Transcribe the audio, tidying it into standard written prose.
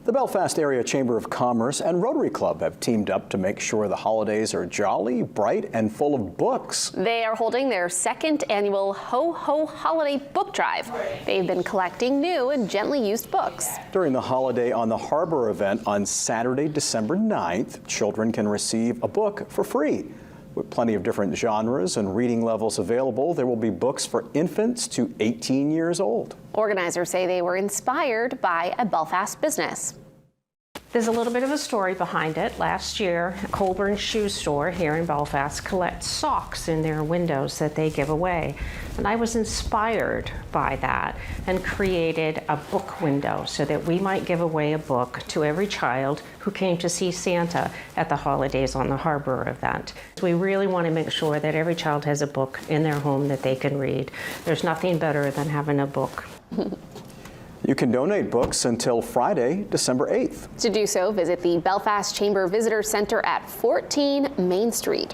The Belfast Area Chamber of Commerce and Rotary Club have teamed up to make sure the holidays are jolly, bright, and full of books. They are holding their second annual Ho Ho Holiday Book Drive. They've been collecting new and gently used books. During the Holiday on the Harbor event on Saturday, December 9th, children can receive a book for free. With plenty of different genres and reading levels available, there will be books for infants to 18 years old. Organizers say they were inspired by a Belfast business. There's a little bit of a story behind it. Last year, Colburn's shoe store here in Belfast collects socks in their windows that they give away. And I was inspired by that and created a book window so that we might give away a book to every child who came to see Santa at the Holidays on the Harbor event. We really want to make sure that every child has a book in their home that they can read. There's nothing better than having a book. You can donate books until Friday, December 8th. To do so, visit the Belfast Chamber Visitor Center at 14 Main Street.